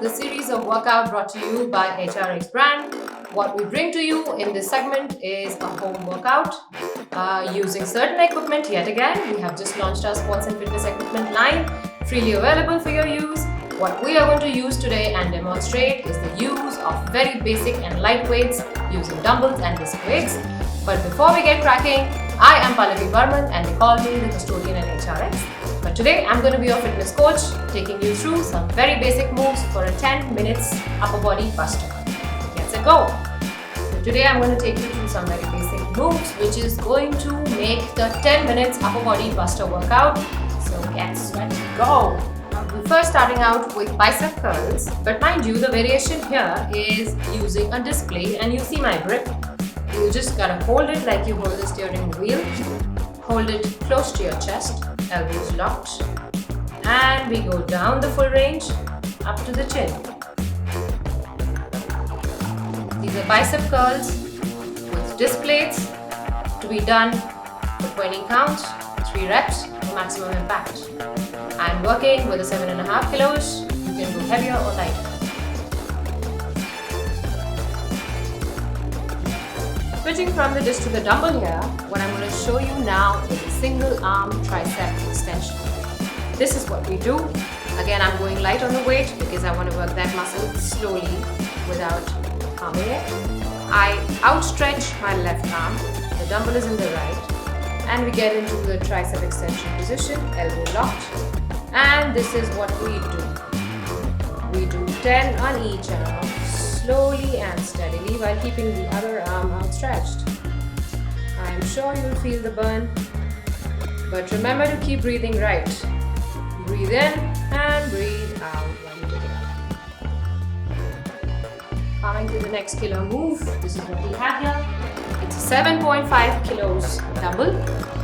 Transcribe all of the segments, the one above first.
the series of workout brought to you by HRX brand. What we bring to you in this segment is a home workout using certain equipment. Yet again, we have just launched our sports and fitness equipment line, freely available for your use. What we are going to use today and demonstrate is the use of very basic and light weights using dumbbells and disc weights. But before we get cracking, I am Pallavi Barman and they call me the custodian at HRX. But today I'm going to be your fitness coach, taking you through some very basic moves for a 10 minutes upper body buster. Let's go! So today I'm going to take you through some very basic moves which is going to make the 10 minutes upper body buster workout. So let's go! We're first starting out with bicep curls, but mind you, the variation here is using a disc plate, and you see my grip. You just gotta hold it like you hold the steering wheel. Hold it close to your chest, elbows locked, and we go down the full range up to the chin. These are bicep curls with disc plates to be done for 20 counts, 3 reps for maximum impact. I'm working with a 7.5 kilos. You can go heavier or lighter. Switching from the disc to the dumbbell here, what I'm going to show you now is a single arm tricep extension. This is what we do. Again, I'm going light on the weight because I want to work that muscle slowly without harming it. I outstretch my left arm, the dumbbell is in the right, and we get into the tricep extension position, elbow locked. And this is what we do. We do 10 on each arm, slowly and steadily while keeping the other arm outstretched. I am sure you will feel the burn, but remember to keep breathing right. Breathe in and breathe out while you do it. Coming to the next killer move, this is what we have here. It's a 7.5 kilos dumbbell.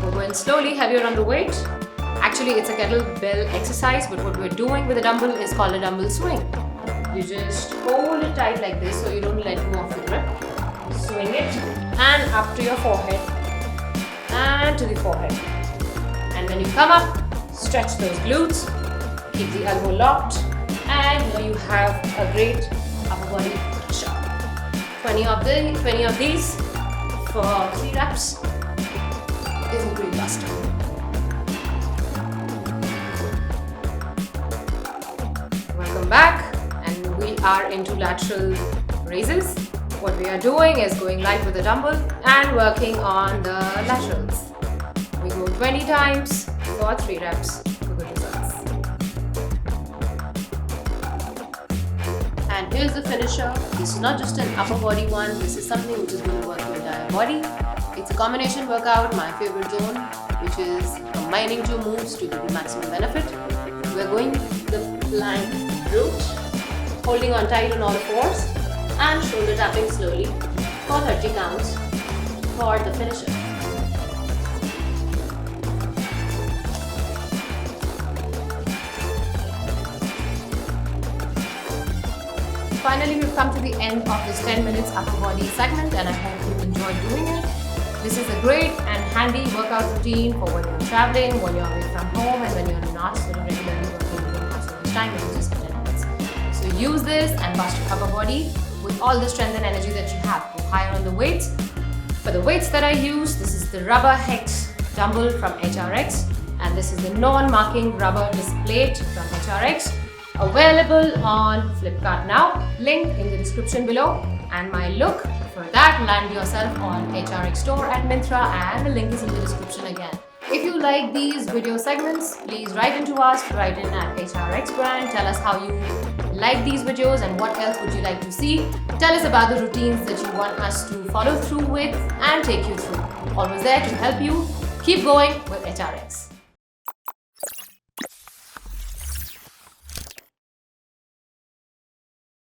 We're going slowly, heavier on the weight. Actually, it's a kettlebell exercise, but what we're doing with the dumbbell is called a dumbbell swing. You just hold it tight like this so you don't let go of the grip. Swing it and up to your forehead and to the forehead. And when you come up, stretch those glutes, keep the elbow locked, and here you have a great upper body push-up. 20 of these for 3 reps is a great buster. Welcome back, and we are into lateral raises. What we are doing is going light with the dumbbell and working on the laterals. We go 20 times for 3 reps for good results. And here's the finisher. This is not just an upper body one, this is something which is going to work your entire body. It's a combination workout, my favorite zone, which is combining 2 moves to give you maximum benefit. We're going the plank route, holding on tight on all 4s and shoulder tapping slowly for 30 counts for the finisher. Finally, we've come to the end of this 10 minutes upper body segment, and I hope you enjoyed doing it. This is a great and handy workout routine for when you're traveling, when you're away from home, and when you're not sort of regularly working, you don't have so much time, it is just 10 minutes. So use this and bust your upper body with all the strength and energy that you have. Go higher on the weights. For the weights that I use, this is the rubber hex dumbbell from HRX, and this is the non-marking rubber disc plate from HRX. Available on Flipkart now. Link in the description below. And my look for that, land yourself on HRX store at Myntra, and the link is in the description again. If you like these video segments, please write into us, write in at HRX brand. Tell us how you like these videos and what else would you like to see. Tell us about the routines that you want us to follow through with and take you through. Always there to help you. Keep going with HRX.